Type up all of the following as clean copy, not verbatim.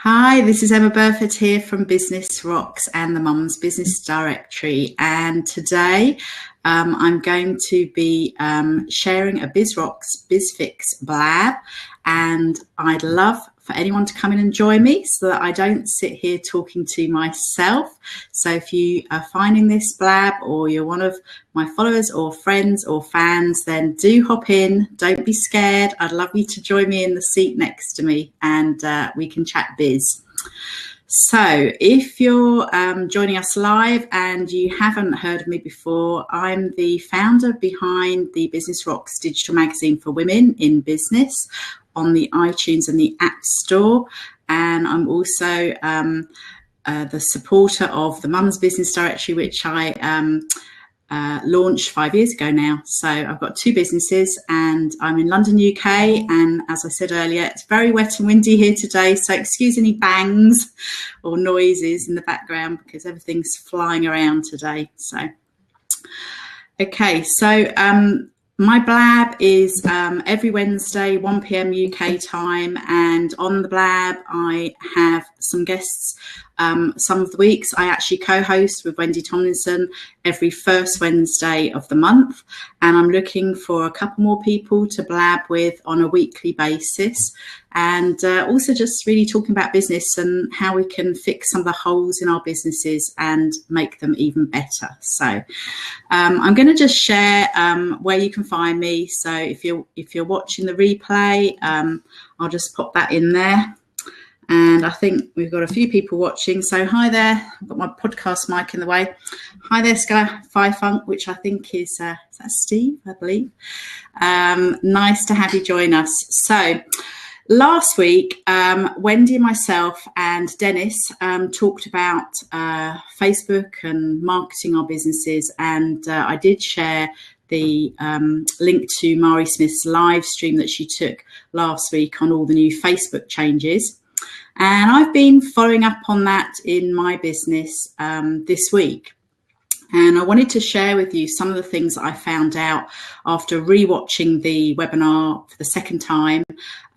Hi, this is Emma Burford here from Business Rocks and the Mums Business Directory, and today I'm going to be sharing a BizRocks BizFix blab, and I'd love for anyone to come in and join me so that I don't sit here talking to myself. So if you are finding this blab or you're one of my followers or friends or fans, then do hop in. Don't be scared. I'd love you to join me in the seat next to me, and we can chat biz. So if you're joining us live and you haven't heard of me before, I'm the founder behind the Business Rocks digital magazine for women in business on the iTunes and the App Store. And I'm also the supporter of the Mums Business Directory, which I launched 5 years ago now. So I've got two businesses and I'm in London, UK. And as I said earlier, it's very wet and windy here today. So excuse any bangs or noises in the background because everything's flying around today. So, okay, so my blab is every Wednesday, 1 p.m. UK time, and on the blab I have some guests. Some of the weeks I actually co-host with Wendy Tomlinson every first Wednesday of the month, and I'm looking for a couple more people to blab with on a weekly basis, and also just really talking about business and how we can fix some of the holes in our businesses and make them even better. So I'm going to just share where you can find me. So if you're watching the replay, I'll just pop that in there. And I think we've got a few people watching. So hi there. I've got my podcast mic in the way. Hi there, Sky Funk, which I think is that Steve, I believe. Nice to have you join us. So last week, Wendy and myself and Dennis talked about Facebook and marketing our businesses. And I did share the link to Mari Smith's live stream that she took last week on all the new Facebook changes. And I've been following up on that in my business this week. And I wanted to share with you some of the things that I found out after rewatching the webinar for the second time.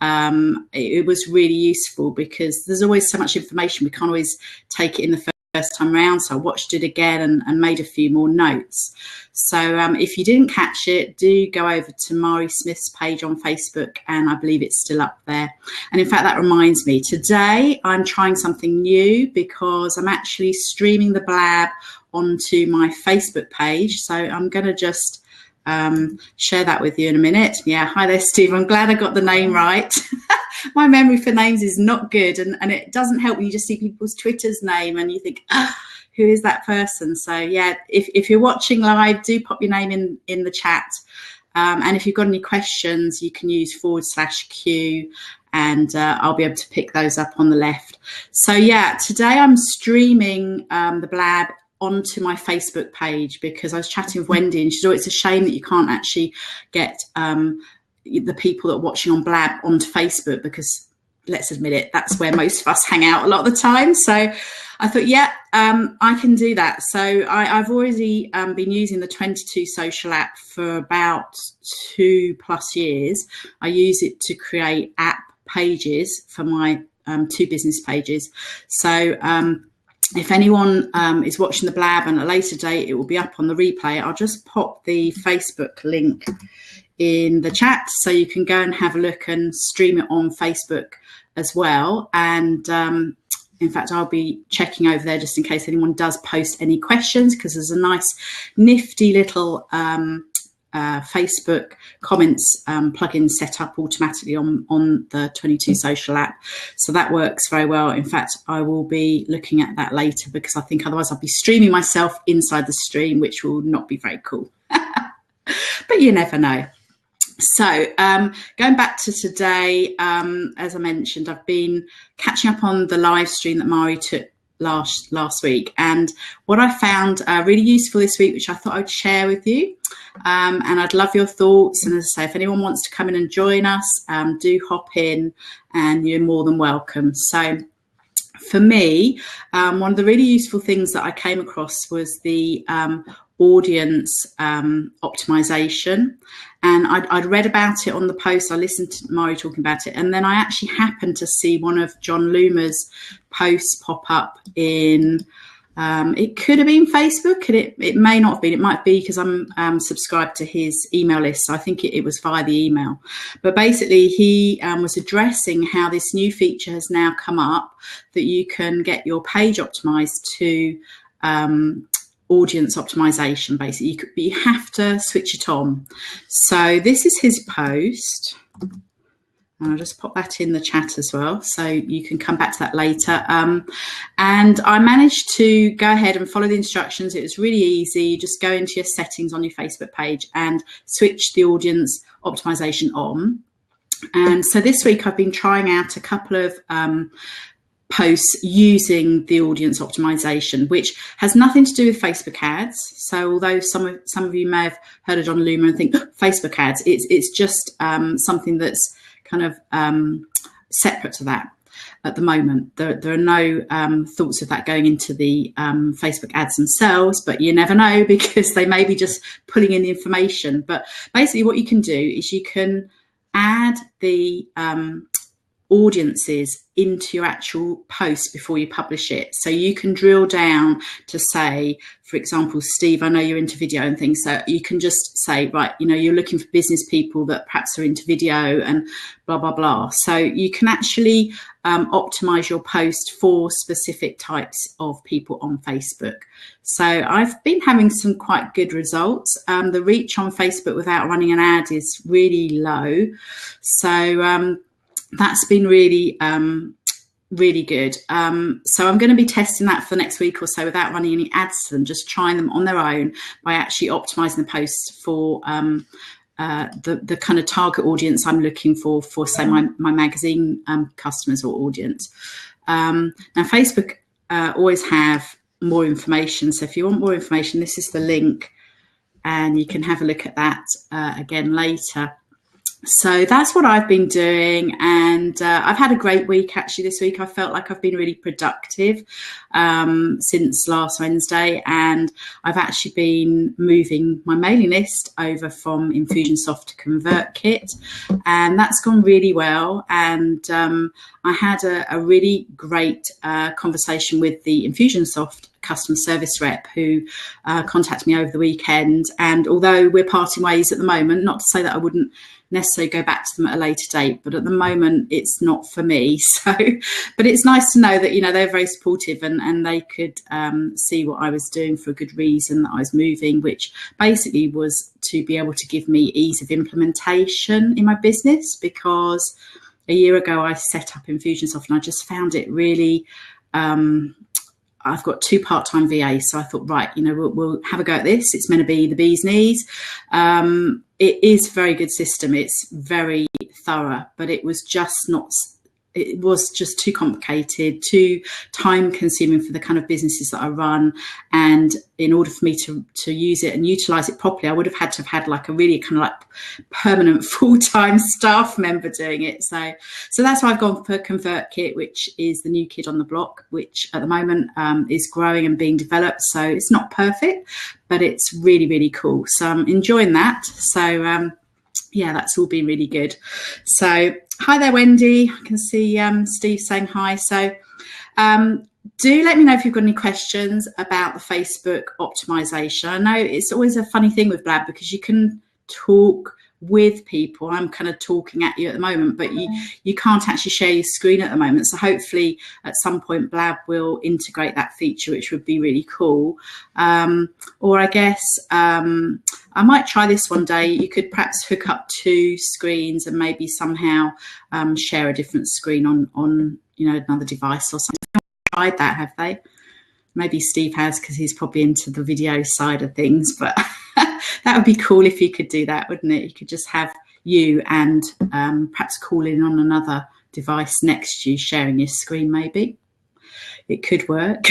It was really useful because there's always so much information. We can't always take it in the first time around. So I watched it again and made a few more notes. So if you didn't catch it, do go over to Mari Smith's page on Facebook, and I believe it's still up there. And in fact, that reminds me, today I'm trying something new because I'm actually streaming the blab onto my Facebook page. So I'm going to just share that with you in a minute. Yeah, hi there, Steve. I'm glad I got the name right. My memory for names is not good, and it doesn't help when you just see people's Twitter's name and you think, who is that person? So yeah, if you're watching live, do pop your name in the chat. And if you've got any questions, you can use /Q, and I'll be able to pick those up on the left. So yeah, today I'm streaming the blab onto my Facebook page because I was chatting with Wendy and she said, oh, it's a shame that you can't actually get the people that are watching on blab onto Facebook, because let's admit it, that's where most of us hang out a lot of the time. So I thought, yeah, I can do that. So I've already been using the 22 Social app for about 2+ years. I use it to create app pages for my two business pages. So if anyone is watching the blab and at a later date, it will be up on the replay. I'll just pop the Facebook link in the chat so you can go and have a look and stream it on Facebook as well. And in fact, I'll be checking over there just in case anyone does post any questions, because there's a nice nifty little Facebook comments plugin set up automatically on the 22 Social app. So that works very well. In fact, I will be looking at that later because I think otherwise I'll be streaming myself inside the stream, which will not be very cool. But you never know. So going back to today, as I mentioned, I've been catching up on the live stream that Mari took last week, and what I found really useful this week, which I thought I'd share with you, and I'd love your thoughts. And as I say, if anyone wants to come in and join us, do hop in and you're more than welcome. So for me, one of the really useful things that I came across was the audience optimization. And I'd read about it on the post. I listened to Mari talking about it, and then I actually happened to see one of John Loomer's posts pop up in, it could have been Facebook, and it may not have been. It might be because I'm subscribed to his email list, so I think it was via the email. But basically, he was addressing how this new feature has now come up that you can get your page optimized to audience optimization. Basically, you have to switch it on. So this is his post, and I'll just pop that in the chat as well, so you can come back to that later. And I managed to go ahead and follow the instructions. It was really easy. You just go into your settings on your Facebook page and switch the audience optimization on. And so this week I've been trying out a couple of posts using the audience optimization, which has nothing to do with Facebook ads. So although some of you may have heard of John Loomer and think Facebook ads, it's just something that's kind of separate to that at the moment. There are no thoughts of that going into the Facebook ads themselves, but you never know, because they may be just pulling in the information. But basically what you can do is you can add the audiences into your actual post before you publish it. So you can drill down to say, for example, Steve, I know you're into video and things, so you can just say, right, you know, you're looking for business people that perhaps are into video and blah, blah, blah. So you can actually optimize your post for specific types of people on Facebook. So I've been having some quite good results. The reach on Facebook without running an ad is really low. So that's been really, really good. So I'm going to be testing that for the next week or so without running any ads to them, just trying them on their own by actually optimizing the posts for the kind of target audience I'm looking for say my magazine customers or audience. Now Facebook always have more information. So if you want more information, this is the link, and you can have a look at that again later. So that's what I've been doing, and I've had a great week actually this week. I felt like I've been really productive since last Wednesday, and I've actually been moving my mailing list over from Infusionsoft to ConvertKit, and that's gone really well. And I had a really great conversation with the Infusionsoft customer service rep who contacted me over the weekend. And although we're parting ways at the moment, not to say that I wouldn't necessarily go back to them at a later date, but at the moment it's not for me. So, but it's nice to know that, you know, they're very supportive, and they could see what I was doing for a good reason, that I was moving, which basically was to be able to give me ease of implementation in my business, because a year ago I set up Infusionsoft and I just found it really, I've got 2 part-time VAs, so I thought, right, you know, we'll have a go at this. It's meant to be the bee's knees. It is a very good system. It's very thorough, but it was just not. It was just too complicated, too time-consuming for the kind of businesses that I run. And in order for me to use it and utilize it properly, I would have had like a really kind of like permanent full-time staff member doing it. So that's why I've gone for ConvertKit, which is the new kid on the block, which at the moment is growing and being developed. So it's not perfect, but it's really, really cool. So I'm enjoying that. So yeah, that's all been really good. So hi there, Wendy. I can see Steve saying hi. So do let me know if you've got any questions about the Facebook optimization. I know it's always a funny thing with Blab, because you can talk with people. I'm kind of talking at you at the moment, but you can't actually share your screen at the moment. So hopefully at some point Blab will integrate that feature, which would be really cool. Or I guess I might try this one day. You could perhaps hook up 2 screens and maybe somehow share a different screen on you know, another device or something. Tried that, have they? Maybe Steve has, because he's probably into the video side of things, but that would be cool if you could do that, wouldn't it? You could just have you and perhaps call in on another device next to you, sharing your screen. Maybe it could work.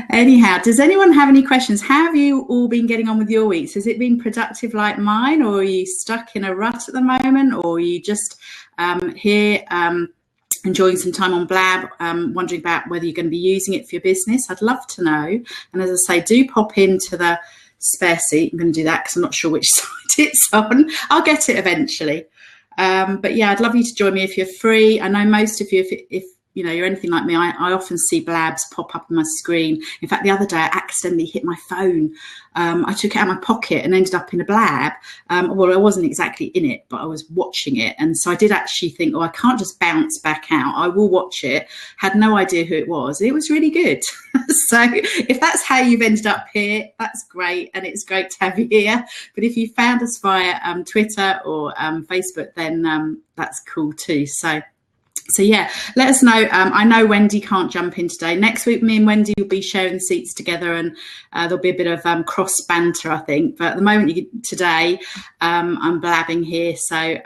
Anyhow, does anyone have any questions? How have you all been getting on with your weeks? Has it been productive like mine, or are you stuck in a rut at the moment, or are you just here enjoying some time on Blab, wondering about whether you're going to be using it for your business, I'd love to know. And as I say, do pop into the spare seat. I'm going to do that because I'm not sure which side it's on. I'll get it eventually. But yeah, I'd love you to join me if you're free. I know most of you, if you know, you're anything like me, I often see Blabs pop up on my screen. In fact, the other day I accidentally hit my phone. I took it out of my pocket and ended up in a Blab. Well, I wasn't exactly in it, but I was watching it. And so I did actually think, oh, I can't just bounce back out. I will watch it. Had no idea who it was. It was really good. So if that's how you've ended up here, that's great. And it's great to have you here. But if you found us via Twitter or Facebook, then that's cool too. So yeah, let us know. I know Wendy can't jump in today. Next week, me and Wendy will be sharing the seats together, and there'll be a bit of cross banter, I think. But at the moment, today, I'm blabbing here. So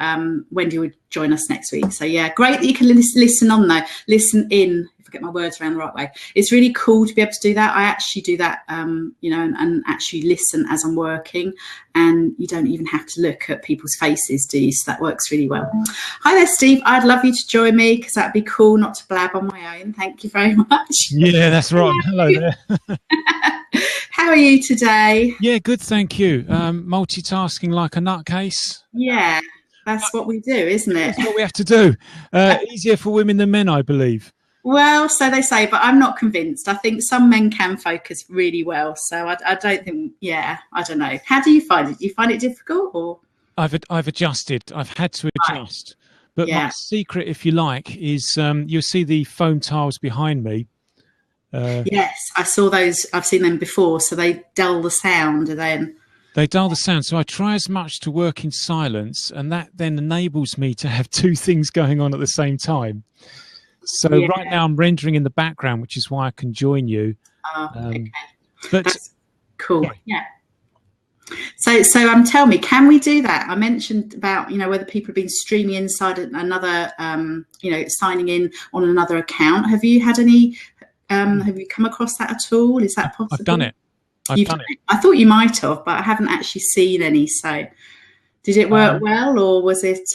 Wendy would join us next week. So yeah, great that you can listen on though. Listen in. If I get my words around the right way. It's really cool to be able to do that. I actually do that, you know, and actually listen as I'm working, and you don't even have to look at people's faces, do you? So that works really well. Hi there, Steve. I'd love you to join me because that'd be cool not to blab on my own. Thank you very much. Yeah, that's right. Hello there. How are you today? Yeah, good, thank you. Multitasking like a nutcase. Yeah, that's what we do, isn't it? That's what we have to do. Easier for women than men, I believe. Well, so they say, but I'm not convinced. I think some men can focus really well. So I don't think, yeah, I don't know. How do you find it? Do you find it difficult or? I've adjusted. I've had to adjust. Right. But my secret, if you like, is you'll see the foam tiles behind me. Yes, I saw those. I've seen them before. So they dull the sound then. They dull the sound. So I try as much to work in silence, and that then enables me to have two things going on at the same time. So right now I'm rendering in the background, which is why I can join you. Okay. But that's cool. Yeah. So tell me, can we do that? I mentioned about, you know, whether people have been streaming inside another, you know, signing in on another account. Have you had any? Have you come across that at all? Is that possible? I've done it. I've done it. I thought you might have, but I haven't actually seen any. So did it work well, or was it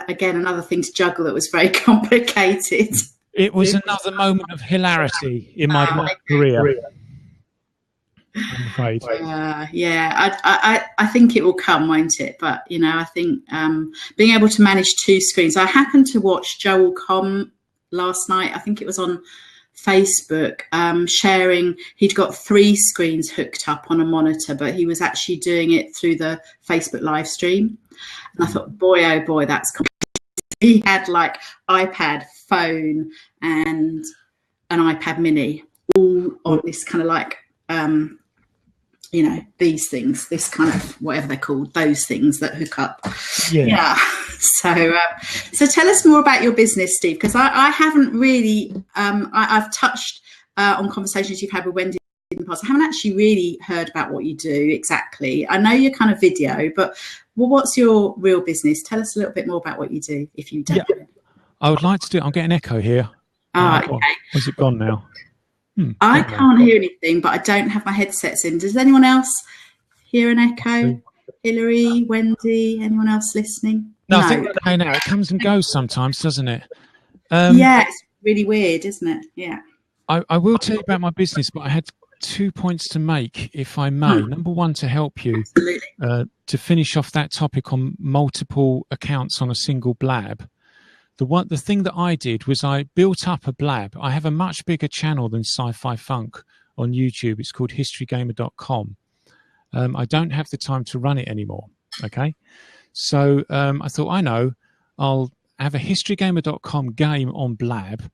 again another thing to juggle that was very complicated? It was another moment of hilarity in my career. I'm afraid. Yeah, I think it will come, won't it? But you know, I think being able to manage two screens. I happened to watch Joel Comm last night. I think it was on Facebook, sharing. He'd got 3 screens hooked up on a monitor, but he was actually doing it through the Facebook live stream. And I thought, boy, oh boy, that's complicated. He had like iPad, phone, and an iPad mini, all on this kind of like, you know, these things, this kind of whatever they're called, those things that hook up. Yeah. So tell us more about your business, Steve, because I haven't really, I've touched on conversations you've had with Wendy in the past. I haven't actually really heard about what you do exactly. I know you're kind of video, but what's your real business? Tell us a little bit more about what you do, if you don't know. I would like to do it. I'm getting echo here. Okay. Has it gone now? I can't hear anything, but I don't have my headsets in. Does anyone else hear an echo? Hillary, Wendy, anyone else listening? No, I think okay now. It comes and goes sometimes, doesn't it? Yeah, it's really weird, isn't it? Yeah. I will tell you about my business, but I had 2 points to make, if I may. Number one, to help you to finish off that topic on multiple accounts on a single blab. The thing that I did was I built up a blab. I have a much bigger channel than Sci-Fi Funk on YouTube. It's called historygamer.com. I don't have the time to run it anymore. Okay. So I thought, I know, I'll have a historygamer.com game on Blab,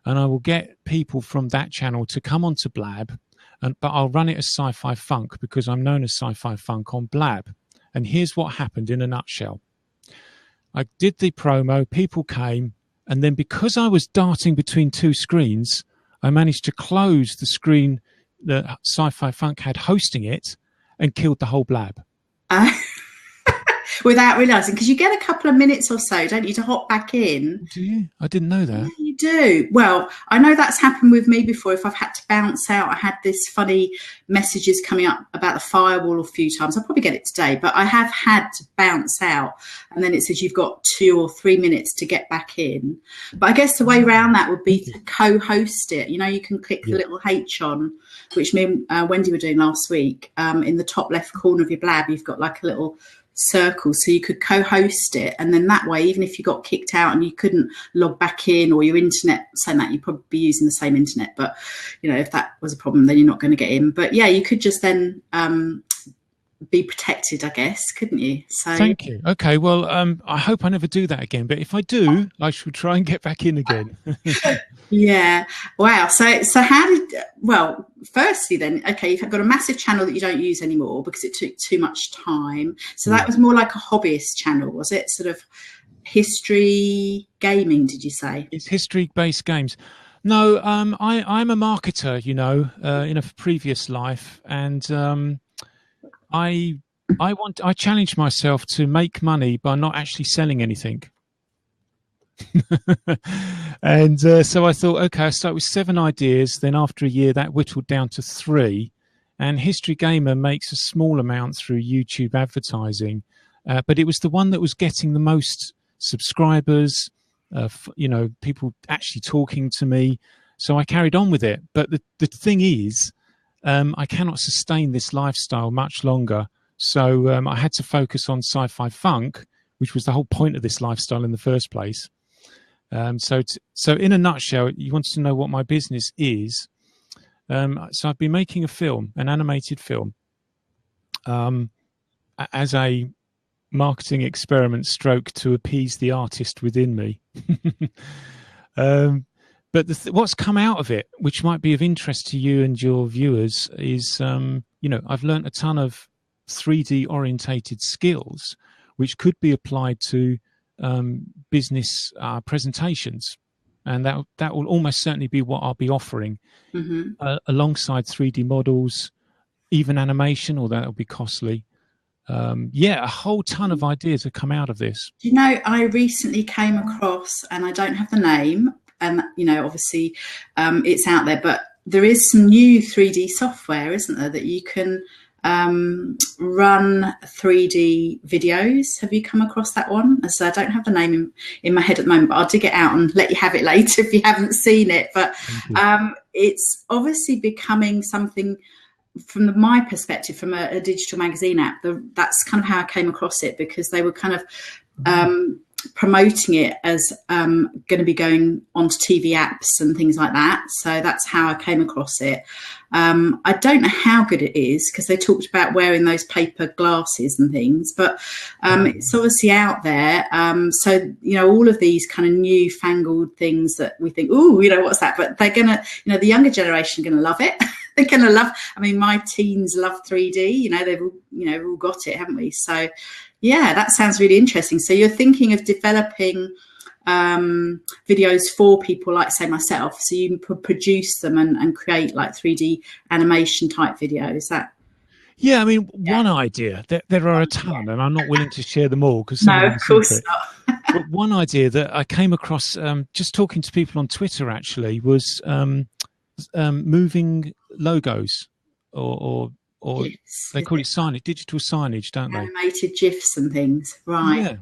and I will get people from that channel to come onto Blab, but I'll run it as Sci-Fi Funk because I'm known as Sci-Fi Funk on Blab. And here's what happened in a nutshell. I did the promo, people came, and then because I was darting between 2 screens, I managed to close the screen that Sci-Fi Funk had hosting it and killed the whole Blab. Without realising, because you get a couple of minutes or so, don't you, to hop back in. Do you? I didn't know that. Yeah, you do. Well, I know that's happened with me before. If I've had to bounce out, I had this funny messages coming up about the firewall a few times. I'll probably get it today, but I have had to bounce out, and then it says you've got 2 or 3 minutes to get back in. But I guess the way around that would be to co-host it. You know, you can click the little H on, which me and Wendy were doing last week. In the top left corner of your blab, you've got like a little circle, so you could co-host it, and then that way, even if you got kicked out and you couldn't log back in, or your internet saying that, you'd probably be using the same internet, but you know, if that was a problem, then you're not going to get in. But yeah, you could just then be protected, I guess, couldn't you? So thank you. Okay, well, I hope I never do that again, but if I do, I should try and get back in again. Yeah. Wow. So how did, well, firstly then, okay, you've got a massive channel that you don't use anymore because it took too much time. So that was more like a hobbyist channel, was it? Sort of history gaming, did you say? It's history-based games. No, I'm a marketer, you know, in a previous life, and I challenge myself to make money by not actually selling anything. And so I thought, okay, I'll start with 7 ideas. Then after a year, that whittled down to 3. And History Gamer makes a small amount through YouTube advertising, but it was the one that was getting the most subscribers. You know, people actually talking to me. So I carried on with it. But the thing is, I cannot sustain this lifestyle much longer. So I had to focus on sci-fi funk, which was the whole point of this lifestyle in the first place. So in a nutshell, you wanted to know what my business is. So I've been making a film, an animated film, as a marketing experiment stroke to appease the artist within me. But what's come out of it, which might be of interest to you and your viewers, is, you know, I've learned a ton of 3D orientated skills, which could be applied to business presentations. And that will almost certainly be what I'll be offering, alongside 3D models, even animation, although that'll be costly. Yeah, a whole ton of ideas have come out of this. You know, I recently came across, and I don't have the name, and you know, obviously it's out there, but there is some new 3D software, isn't there, that you can run 3D videos. Have you come across that one? So I don't have the name in my head at the moment, but I'll dig it out and let you have it later if you haven't seen it. But it's obviously becoming something, from my perspective, from a digital magazine app. That's kind of how I came across it, because they were kind of promoting it as going to be going onto TV apps and things like that. So that's how I came across it. I don't know how good it is, because they talked about wearing those paper glasses and things, but it's obviously out there. So, you know, all of these kind of newfangled things that we think, oh, you know, what's that? But they're going to, you know, the younger generation are going to love it. They're going to love, I mean, my teens love 3D, you know, they've all, you know, all got it, haven't we? So, yeah, that sounds really interesting. So you're thinking of developing videos for people like, say, myself, so you can produce them and create like 3D animation type videos. That? Yeah, I mean, one idea, there are a ton, and I'm not willing to share them all, because no, of course not. But one idea that I came across just talking to people on Twitter actually was moving logos or yes, they call it signage, digital signage, don't they? Animated GIFs and things, right? Yeah.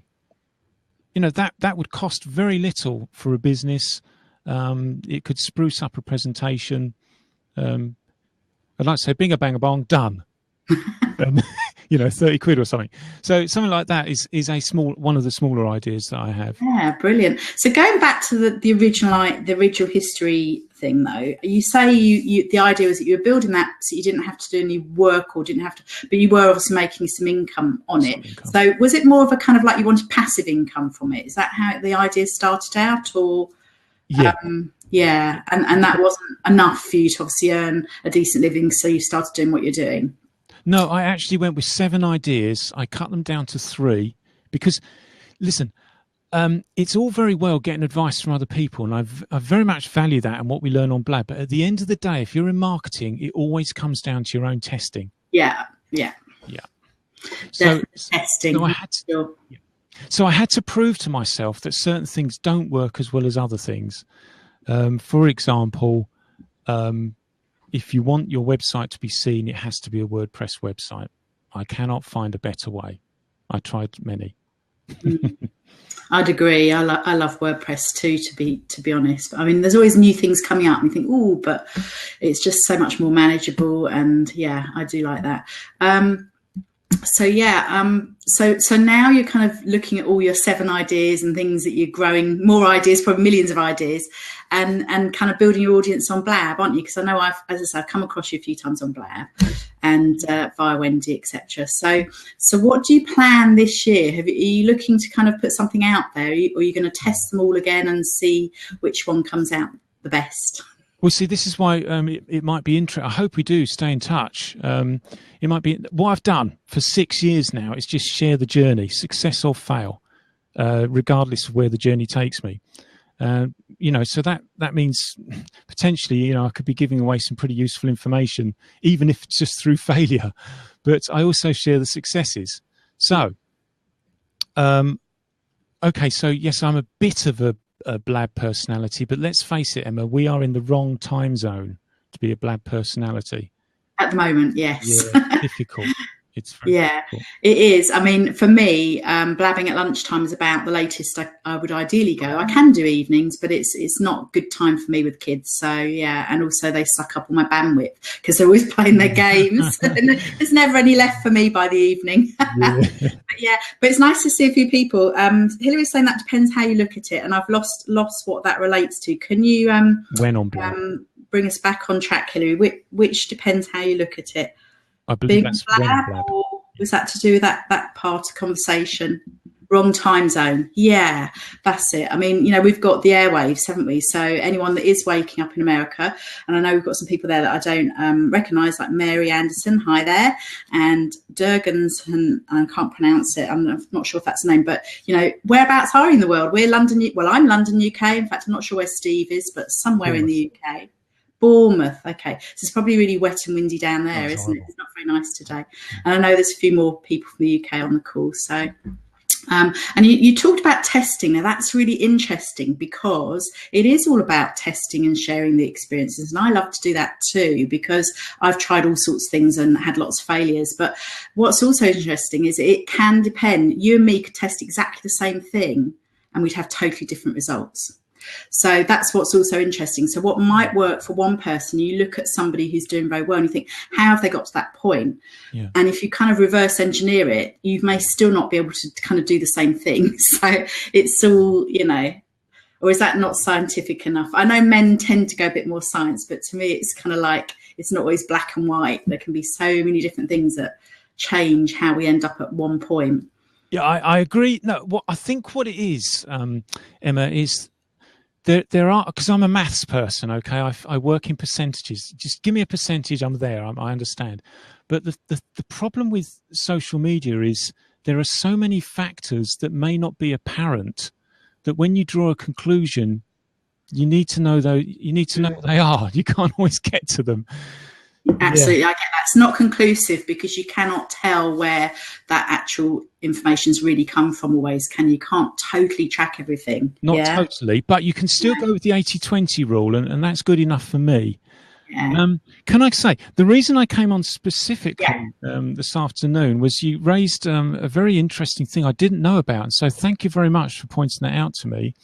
You know, that would cost very little for a business. It could spruce up a presentation. I'd like to say, bing a bang a bong, done. You know, 30 quid or something. So something like that is one of the smaller ideas that I have. Yeah, brilliant. So going back to the original history thing, though, you say the idea was that you were building that so you didn't have to do any work, or didn't have to, but you were obviously making some income on it. So was it more of a kind of like you wanted passive income from it? Is that how the idea started out, or? Yeah. Yeah, and that wasn't enough for you to obviously earn a decent living, so you started doing what you're doing. No, I actually went with 7 ideas. I cut them down to 3 because, listen, it's all very well getting advice from other people, and I very much value that and what we learn on Blab. But at the end of the day, if you're in marketing, it always comes down to your own testing. Yeah. So testing. So I had to prove to myself that certain things don't work as well as other things. For example, if you want your website to be seen, it has to be a WordPress website. I cannot find a better way. I tried many. I'd agree. I love WordPress too, to be honest. I mean, there's always new things coming up and you think, oh, but it's just so much more manageable. And yeah, I do like that. So now you're kind of looking at all your 7 ideas and things that you're growing, more ideas, probably millions of ideas, and kind of building your audience on Blab, aren't you? Because I know as I said, I've come across you a few times on Blab and via Wendy, etc. So what do you plan this year? Are you looking to kind of put something out there, or are you going to test them all again and see which one comes out the best? Well, see, this is why it might be interesting. I hope we do stay in touch. It might be what I've done for 6 years now is just share the journey, success or fail, regardless of where the journey takes me. So that means potentially, I could be giving away some pretty useful information, even if it's just through failure. But I also share the successes. So, okay, so yes, I'm a bit of a Blab personality, but let's face it, Emma, we are in the wrong time zone to be a Blab personality at the moment. Yes. Yeah, difficult. It's difficult. It is. I mean, for me, blabbing at lunchtime is about the latest I would ideally go. I can do evenings, but it's not good time for me with kids. So yeah, and also they suck up all my bandwidth because they're always playing their games. And there's never any left for me by the evening. But it's nice to see a few people. Hillary's saying that depends how you look at it, and I've lost what that relates to. Can you when on Blab? Bring us back on track, Hillary? Which depends how you look at it. I believe that's Blab, or was that to do with that part of conversation? Wrong time zone. Yeah, that's it. I mean, we've got the airwaves, haven't we? So anyone that is waking up in America, and I know we've got some people there that I don't recognise, like Mary Anderson, hi there, and Durgans, and I can't pronounce it. I'm not sure if that's the name, but, whereabouts are you in the world? We're London. Well, I'm London, UK. In fact, I'm not sure where Steve is, but somewhere in the UK. Bournemouth. Okay, so it's probably really wet and windy down there, isn't it? It's not very nice today. And I know there's a few more people from the UK on the call. So, and you talked about testing. Now that's really interesting because it is all about testing and sharing the experiences. And I love to do that too because I've tried all sorts of things and had lots of failures. But what's also interesting is it can depend. You and me could test exactly the same thing and we'd have totally different results. So that's what's also interesting. So what might work for one person, you look at somebody who's doing very well and you think, how have they got to that point? Yeah. And if you kind of reverse engineer it, you may still not be able to kind of do the same thing. So it's all, or is that not scientific enough? I know men tend to go a bit more science, but to me, it's kind of like, it's not always black and white. There can be so many different things that change how we end up at one point. Yeah, I agree. No, I think what it is, Emma, is there are, because I'm a maths person, okay, I work in percentages. Just give me a percentage, I'm there, I understand. But the problem with social media is there are so many factors that may not be apparent that when you draw a conclusion, you need to know what they are. You can't always get to them. Absolutely, I get that. It's not conclusive because you cannot tell where that actual information's really come from always, can you? Can't totally track everything. Not totally, but you can still go with the 80-20 rule, and that's good enough for me. Yeah. Can I say, the reason I came on specifically this afternoon was you raised a very interesting thing I didn't know about, and so thank you very much for pointing that out to me.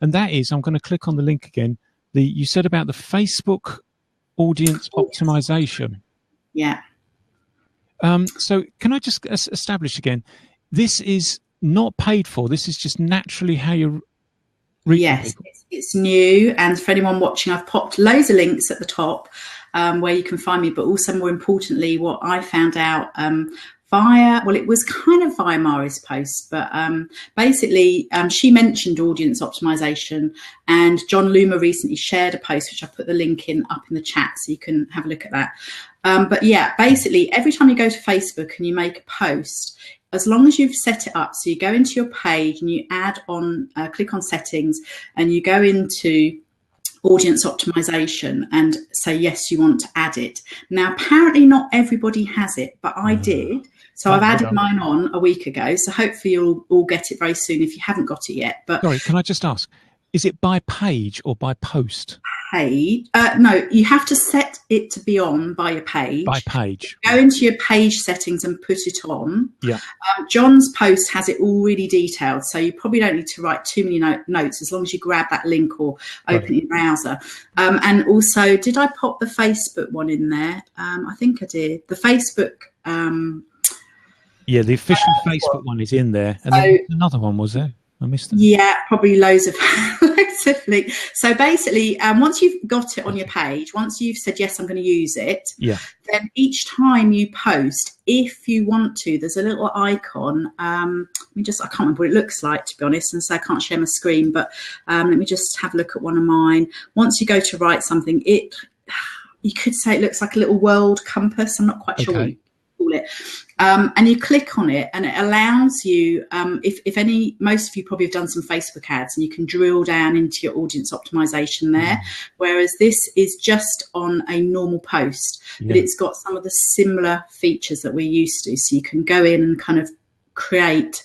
And that is, I'm going to click on the link again, you said about the Facebook audience optimization. Yeah. So can I just establish again, this is not paid for. This is just naturally how you reach people. It's new. And for anyone watching, I've popped loads of links at the top where you can find me, but also more importantly, what I found out it was kind of via Mari's post, but basically she mentioned audience optimization, and John Loomer recently shared a post, which I put the link up in the chat so you can have a look at that. But yeah, basically every time you go to Facebook and you make a post, as long as you've set it up, so you go into your page and you add on, click on settings, and you go into audience optimization and say, yes, you want to add it. Now, apparently not everybody has it, but I did. So I've added mine on a week ago. So hopefully you'll all get it very soon if you haven't got it yet. But sorry, can I just ask, Is it by page or by post? Page. No, you have to set it to be on by your page. By page. Go into your page settings and put it on. Yeah. John's post has it all really detailed, so you probably don't need to write too many notes as long as you grab that link or open your browser. And also, did I pop the Facebook one in there? I think I did. The Facebook. Yeah, the official Facebook one is in there. And then another one, was there? I missed it. Yeah, probably loads of links. So basically, once you've got it on your page, once you've said, yes, I'm going to use it, then each time you post, if you want to, there's a little icon. I can't remember what it looks like, to be honest, and so I can't share my screen, but let me just have a look at one of mine. Once you go to write something, you could say it looks like a little world compass. I'm not quite sure what you call it. And you click on it and it allows you, most of you probably have done some Facebook ads, and you can drill down into your audience optimization there. Whereas this is just on a normal post, but it's got some of the similar features that we're used to. So you can go in and kind of create.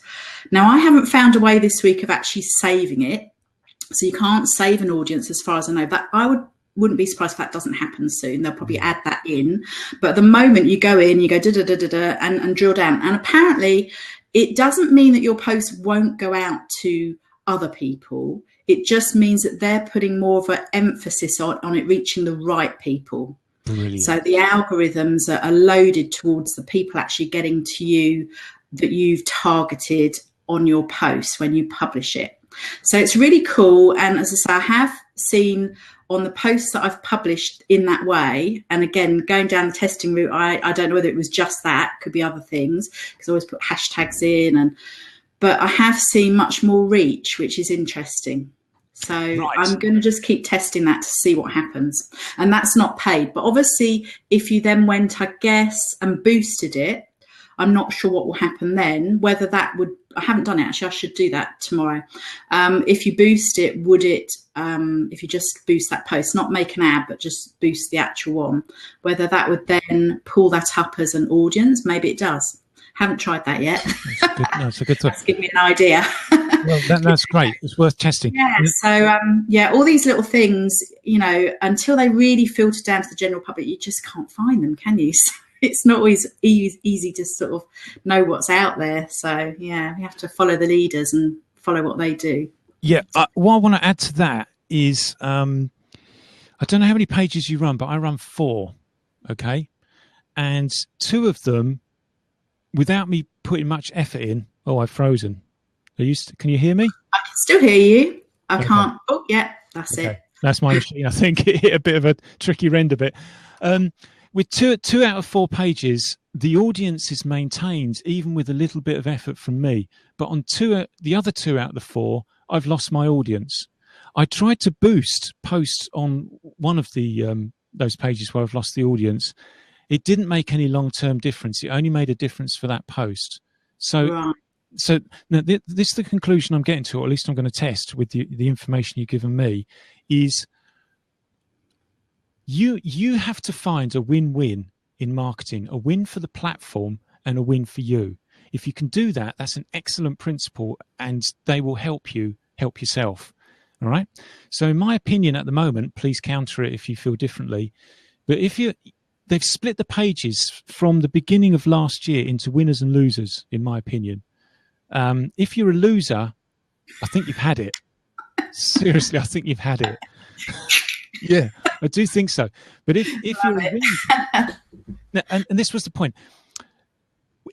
Now, I haven't found a way this week of actually saving it. So you can't save an audience as far as I know. That wouldn't be surprised if that doesn't happen soon. They'll probably add that in. But at the moment you go in, you go and drill down. And apparently it doesn't mean that your post won't go out to other people. It just means that they're putting more of an emphasis on it reaching the right people. Brilliant. So the algorithms are loaded towards the people actually getting to you that you've targeted on your post when you publish it. So it's really cool. And as I say, I have seen on the posts that I've published in that way, and again, going down the testing route, I don't know whether it was just that, could be other things, because I always put hashtags in, but I have seen much more reach, which is interesting. So I'm going to just keep testing that to see what happens. And that's not paid. But obviously, if you then went, I guess, and boosted it, I'm not sure what will happen then, whether that would, I haven't done it actually, I should do that tomorrow. If you boost it, would it, if you just boost that post, not make an ad, but just boost the actual one, whether that would then pull that up as an audience? Maybe it does. Haven't tried that yet. That's a good thought. That's given me an idea. Well, that's great. It's worth testing. Yeah. So, all these little things, until they really filter down to the general public, you just can't find them, can you? So it's not always easy to sort of know what's out there. So, yeah, we have to follow the leaders and follow what they do. Yeah. What I want to add to that is, I don't know how many pages you run, but I run 4. Okay. And 2 of them, without me putting much effort in, I've frozen. Can you hear me? I can still hear you. I can't. Oh, yeah, that's it. That's my machine. I think it hit a bit of a tricky render bit. With 2 out of 4 pages, the audience is maintained, even with a little bit of effort from me. But on the other 2 out of the 4, I've lost my audience. I tried to boost posts on one of the those pages where I've lost the audience. It didn't make any long-term difference. It only made a difference for that post. So now this is the conclusion I'm getting to, or at least I'm going to test with the information you've given me, is you have to find a win-win in marketing, a win for the platform and a win for you. If you can do that, that's an excellent principle, and they will help you help yourself. All right. So in my opinion at the moment, please counter it if you feel differently. But they've split the pages from the beginning of last year into winners and losers, in my opinion. If you're a loser, I think you've had it. Seriously, I think you've had it. Yeah, I do think so. But if you're a winner, and this was the point,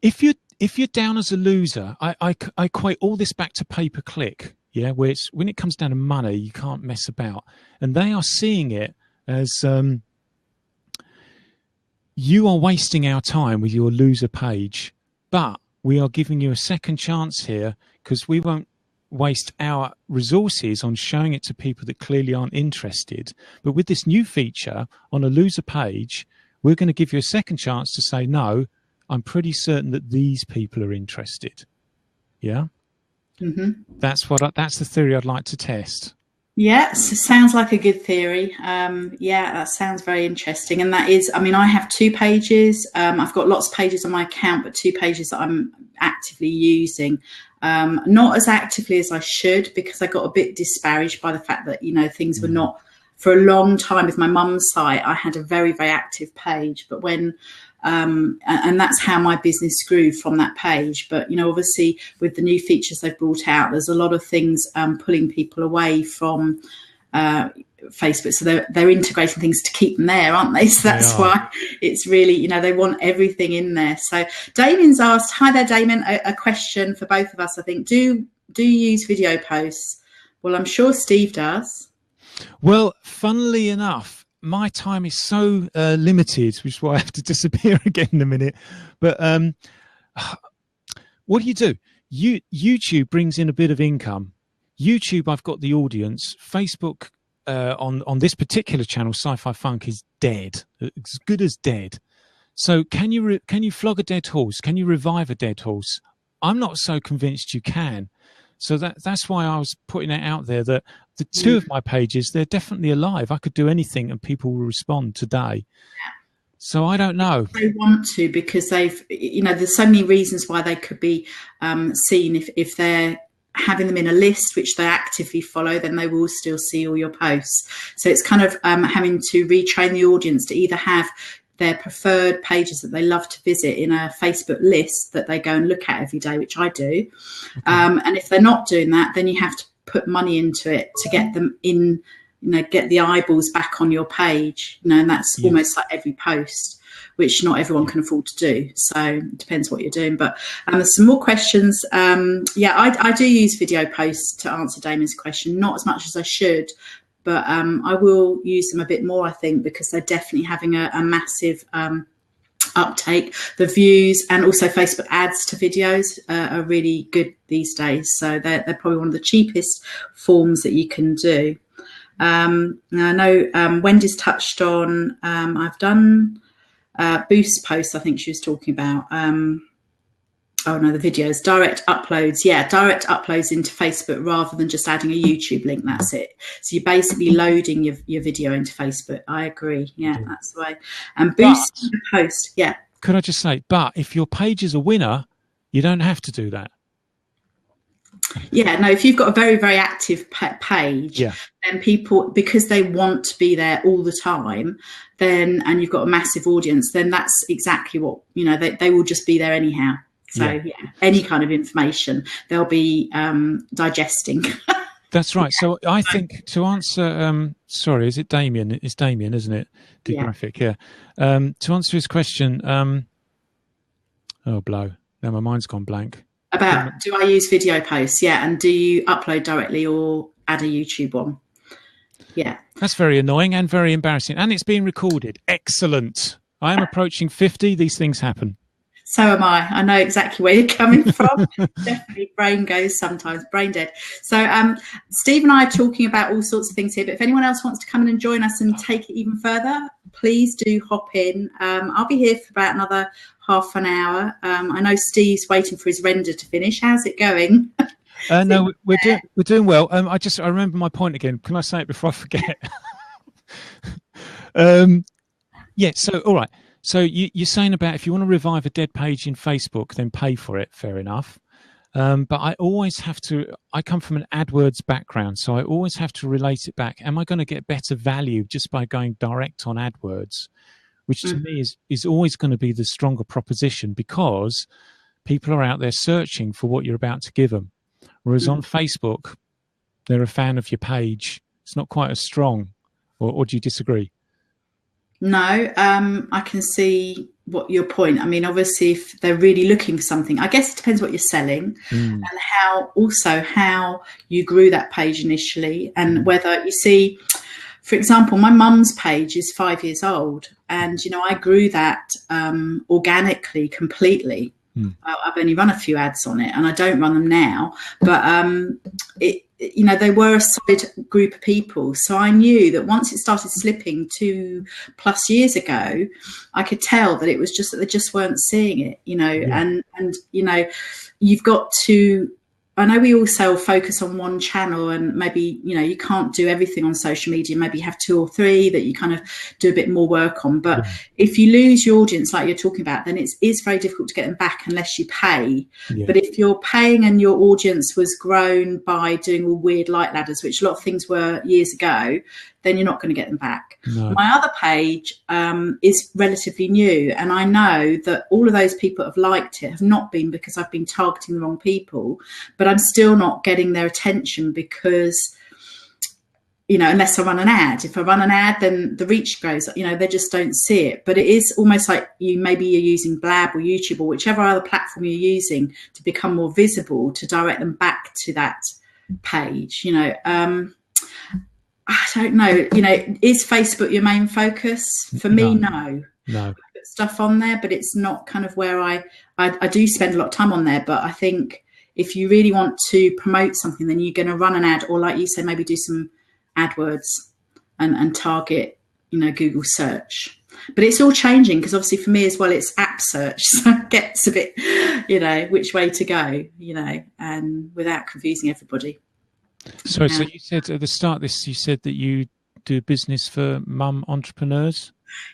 if you're down as a loser, I equate all this back to pay-per-click. Yeah, where when it comes down to money, you can't mess about, and they are seeing it as you are wasting our time with your loser page, but we are giving you a second chance here because we won't waste our resources on showing it to people that clearly aren't interested. But with this new feature on a loser page, we're going to give you a second chance to say, no, I'm pretty certain that these people are interested. Yeah. Mm-hmm. That's the theory I'd like to test. Yes, it sounds like a good theory. Yeah, that sounds very interesting. And that is, I have 2 pages. I've got lots of pages on my account, but 2 pages that I'm actively using. not as actively as I should, because I got a bit disparaged by the fact that, you know, things were not, for a long time with my mum's site, I had a very, very active page, but when, and that's how my business grew, from that page. But, you know, obviously with the new features they've brought out, there's a lot of things pulling people away from Facebook. So they're integrating things to keep them there, aren't they? So that's why it's really, you know, they want everything in there. So Damien's asked, hi there, Damien, a question for both of us, I think. Do you use video posts? Well, I'm sure Steve does. Well, funnily enough, my time is so limited, which is why I have to disappear again in a minute. But what do? YouTube brings in a bit of income. YouTube, I've got the audience. Facebook, on this particular channel, Sci-Fi Funk, is dead, as good as dead. So can you flog a dead horse? Can you revive a dead horse? I'm not so convinced you can. So that's why I was putting it out there that the two of my pages, they're definitely alive. I could do anything and people will respond today. So I don't know. They want to, because they've, you know, there's so many reasons why they could be seen. If they're having them in a list which they actively follow, then they will still see all your posts. So it's kind of having to retrain the audience to either have their preferred pages that they love to visit in a Facebook list that they go and look at every day, which I do. Okay. And if they're not doing that, then you have to put money into it to get them in, you know, get the eyeballs back on your page, you know, and that's almost like every post, which not everyone can afford to do. So it depends what you're doing. But there's some more questions. I do use video posts to answer Damien's question, not as much as I should, but I will use them a bit more, I think, because they're definitely having a massive uptake. The views and also Facebook ads to videos are really good these days. So they're probably one of the cheapest forms that you can do. Now I know Wendy's touched on, I've done boost posts, I think she was talking about. Oh no, the videos, direct uploads. Yeah, direct uploads into Facebook rather than just adding a YouTube link. That's it. So you're basically loading your video into Facebook. I agree. Yeah, that's the way. And boosting the post. Yeah. Could I just say, but if your page is a winner, you don't have to do that. Yeah, no, if you've got a very, very active page, then people, because they want to be there all the time, then, and you've got a massive audience, then that's exactly what, you know, they will just be there anyhow. So any kind of information they'll be digesting. That's right. So I think to answer, sorry, is it Damien? It's Damien, isn't it? The graphic, To answer his question, oh, blow. Now my mind's gone blank. About, do I use video posts? Yeah. And do you upload directly or add a YouTube one? Yeah. That's very annoying and very embarrassing. And it's being recorded. Excellent. I am approaching 50. These things happen. So am I. I know exactly where you're coming from. Definitely brain goes sometimes, brain dead. So Steve and I are talking about all sorts of things here, but if anyone else wants to come in and join us and take it even further, please do hop in. I'll be here for about another half an hour. I know Steve's waiting for his render to finish. How's it going? No, we're doing well. I remember my point again. Can I say it before I forget? So all right. So you're saying about if you want to revive a dead page in Facebook, then pay for it. Fair enough. But I always have to, I come from an AdWords background, so I always have to relate it back. Am I going to get better value just by going direct on AdWords? Which to me is always going to be the stronger proposition, because people are out there searching for what you're about to give them. Whereas on Facebook, they're a fan of your page. It's not quite as strong. Or do you disagree? No, I can see what your point. I mean, obviously, if they're really looking for something, I guess it depends what you're selling and how you grew that page initially, and whether you see, for example, my mum's page is 5 years old, and you know, I grew that organically, completely. I've only run a few ads on it, and I don't run them now, but you know, they were a solid group of people. So I knew that once it started slipping 2+ years ago, I could tell that it was just that they just weren't seeing it, you know, and, you know, you've got to I know we also focus on one channel, and maybe, you know, you can't do everything on social media. Maybe you have 2 or 3 that you kind of do a bit more work on. But if you lose your audience, like you're talking about, then it is very difficult to get them back unless you pay. But if you're paying and your audience was grown by doing all weird light ladders, which a lot of things were years ago, then you're not going to get them back. My other page is relatively new, and I know that all of those people that have liked it have not been because I've been targeting the wrong people, but I'm still not getting their attention because, you know, unless I run an ad. If I run an ad, then the reach goes, you know, they just don't see it. But it is almost like maybe you're using Blab or YouTube or whichever other platform you're using to become more visible, to direct them back to that page, you know. I don't know, you know, is Facebook your main focus? For me, no. I put stuff on there, but it's not kind of where I do spend a lot of time on there. But I think if you really want to promote something, then you're going to run an ad, or like you say, maybe do some AdWords and target, you know, Google search. But it's all changing, because obviously for me as well, it's app search. So it gets a bit, you know, which way to go, you know, and without confusing everybody. So you said at the start of this, you said that you do business for mum entrepreneurs?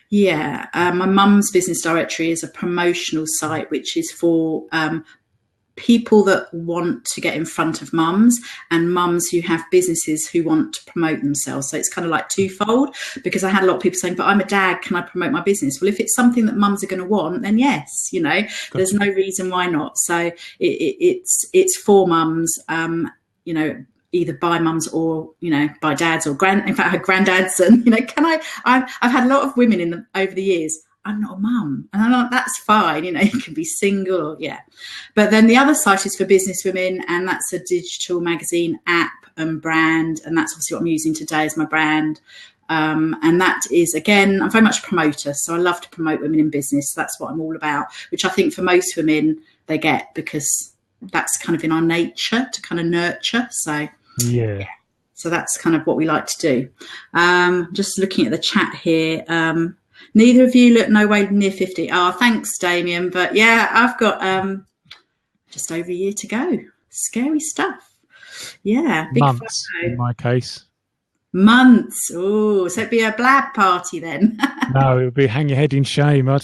Yeah, my mum's business directory is a promotional site which is for people that want to get in front of mums and mums who have businesses who want to promote themselves. So it's kind of like twofold, because I had a lot of people saying, but I'm a dad, can I promote my business? Well, if it's something that mums are going to want, then yes, you know, there's no reason why not. So it's for mums, you know, either by mums or, you know, by dads or in fact, I had granddads, and, you know, I've had a lot of women over the years. I'm not a mum, and I'm not, that's fine, you know, you can be single, or, yeah. But then the other site is for business women, and that's a digital magazine app and brand, and that's obviously what I'm using today as my brand. And that is, again, I'm very much a promoter, so I love to promote women in business. That's what I'm all about, which I think for most women they get, because that's kind of in our nature to kind of nurture. So yeah, so that's kind of what we like to do. Just looking at the chat here, neither of you look no way near 50. Oh, thanks, Damien. But yeah, I've got just over a year to go. Scary stuff. Yeah, big months photo. In my case. Months. Oh, so it'd be a Blab party then. No, it would be hang your head in shame. Do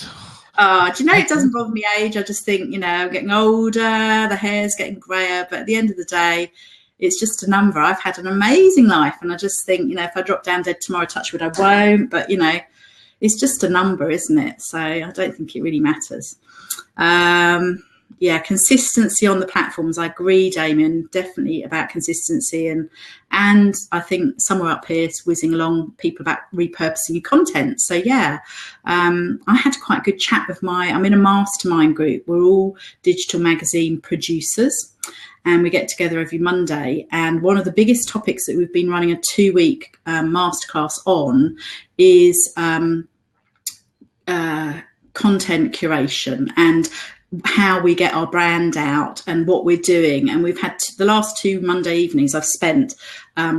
you know, it doesn't bother me age. I just think, you know, I'm getting older, the hair's getting grayer, but at the end of the day, it's just a number. I've had an amazing life, and I just think, you know, if I drop down dead tomorrow, touch wood, I won't. But, you know, it's just a number, isn't it? So I don't think it really matters. Yeah, consistency on the platforms. I agree, Damien, definitely about consistency. And I think somewhere up here is whizzing along people about repurposing your content. So, yeah, I had quite a good chat with I'm in a mastermind group. We're all digital magazine producers, and we get together every Monday. And one of the biggest topics that we've been running a 2-week masterclass on is content curation and how we get our brand out and what we're doing. And we've had the last 2 Monday evenings I've spent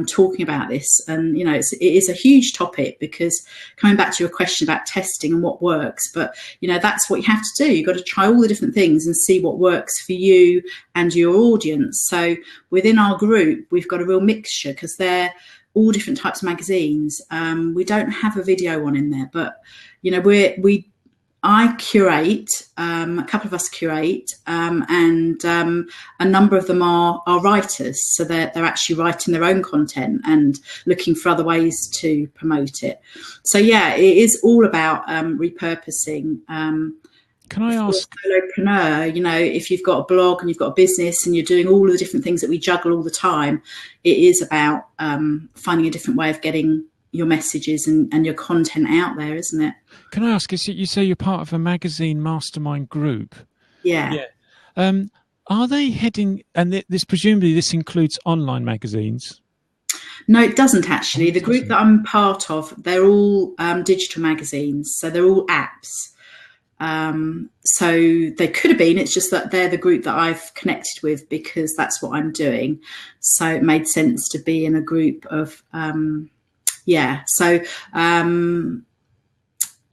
talking about this. And, you know, it is a huge topic, because coming back to your question about testing and what works, but, you know, that's what you have to do. You've got to try all the different things and see what works for you and your audience. So within our group, we've got a real mixture, because they're all different types of magazines. We don't have a video one in there, but, you know, I curate, a couple of us curate, and a number of them are writers. So they're actually writing their own content and looking for other ways to promote it. So, yeah, it is all about repurposing. Can I ask? Solopreneur, you know, if you've got a blog and you've got a business and you're doing all of the different things that we juggle all the time, it is about finding a different way of getting your messages and your content out there, isn't it? Can I ask, you say you're part of a magazine mastermind group? Yeah. Are they heading, and presumably this includes online magazines? No, it doesn't actually. The group that I'm part of, they're all digital magazines, so they're all apps. So they could have been, it's just that they're the group that I've connected with because that's what I'm doing. So it made sense to be in a group of,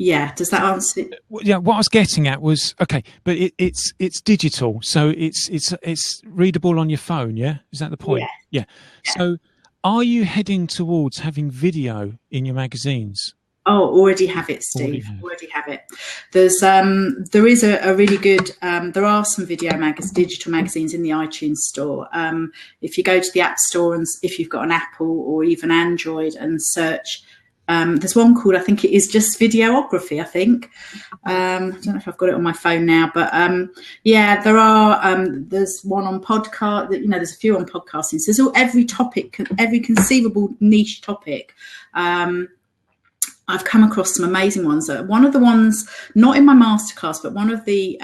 Yeah, does that answer it? Yeah, what I was getting at was okay, but it's digital, so it's readable on your phone. Yeah, is that the point? Yeah. Yeah. So, are you heading towards having video in your magazines? Oh, already have it, Steve. Already have it. There is a really good. There are some digital magazines in the iTunes store. If you go to the App Store and if you've got an Apple or even Android and search, there's one called, I think it is just Videography. I think. I don't know if I've got it on my phone now, but yeah, there are. There's one on podcast. There's a few on podcasting. So there's every topic, every conceivable niche topic. I've come across some amazing ones. One of the ones, not in my masterclass, but one of the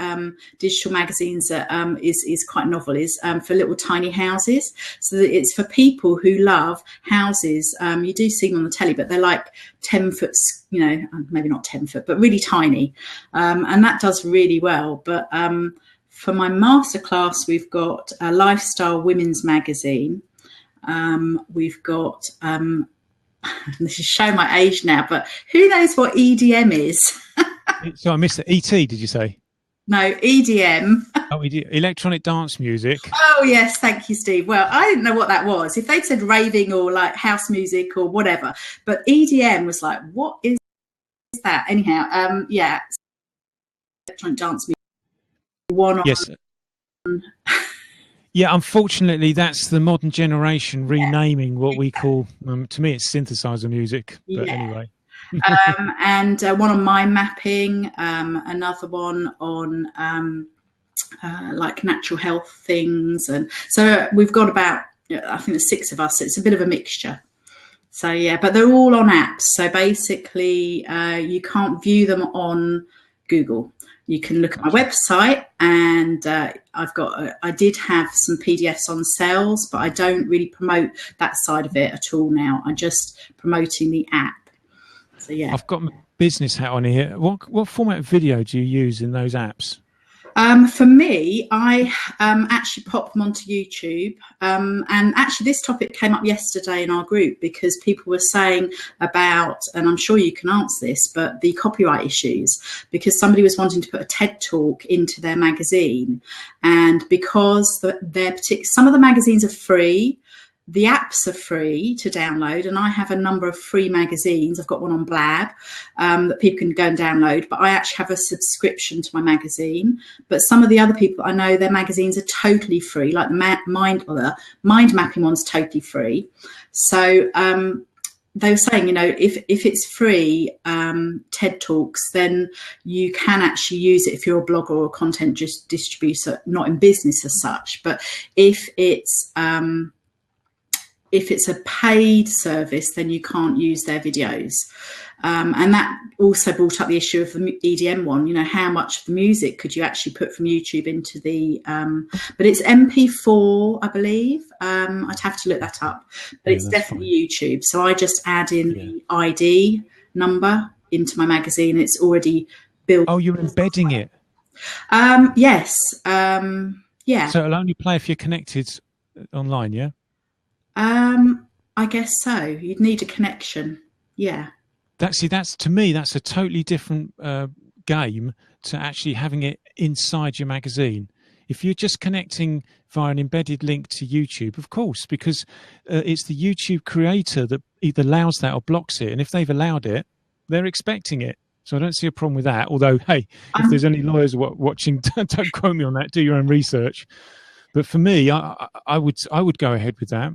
digital magazines that is quite novel is for little tiny houses. So that it's for people who love houses. You do see them on the telly, but they're like 10 foot, maybe not 10 foot, but really tiny. And that does really well. But for my masterclass, we've got a lifestyle women's magazine. We've got... this is showing my age now, but who knows what EDM is? So I missed it. ET, did you say? No, EDM. Oh, electronic dance music. Oh, yes. Thank you, Steve. Well, I didn't know what that was. If they'd said raving or like house music or whatever, but EDM was like, what is that? Anyhow, yeah. Electronic dance music. Yes. Yeah, unfortunately, that's the modern generation renaming what we call, to me, it's synthesizer music. But anyway. And one on mind mapping, another one on like natural health things. And so we've got about, I think there's 6 of us. So it's a bit of a mixture. So, yeah, but they're all on apps. So basically, you can't view them on Google. You can look at my website, and I did have some PDFs on sales, but I don't really promote that side of it at all now. I'm just promoting the app. So yeah, I've got my business hat on here. What format of video do you use in those apps? For me, I actually pop them onto YouTube. And actually this topic came up yesterday in our group because people were saying about, and I'm sure you can answer this, but the copyright issues, because somebody was wanting to put a TED talk into their magazine. And because some of the magazines are free, the apps are free to download, and I have a number of free magazines. I've got one on Blab that people can go and download, but I actually have a subscription to my magazine. But some of the other people I know, their magazines are totally free, like the mind mapping one's totally free. So they were saying, if it's free TED Talks, then you can actually use it if you're a blogger or a content distributor, not in business as such. But if it's a paid service, then you can't use their videos. And that also brought up the issue of the EDM one, how much of the music could you actually put from YouTube into the, but it's MP4, I believe. I'd have to look that up, but it's definitely fine. YouTube. So I just add in the ID number into my magazine. It's already built. Oh, you're embedding it? Yes. Yeah. So it'll only play if you're connected online, yeah? I guess so. You'd need a connection. Yeah. That's to me, that's a totally different game to actually having it inside your magazine. If you're just connecting via an embedded link to YouTube, of course, because it's the YouTube creator that either allows that or blocks it. And if they've allowed it, they're expecting it. So I don't see a problem with that. Although, hey, if there's any lawyers watching, don't quote me on that. Do your own research. But for me, I would go ahead with that.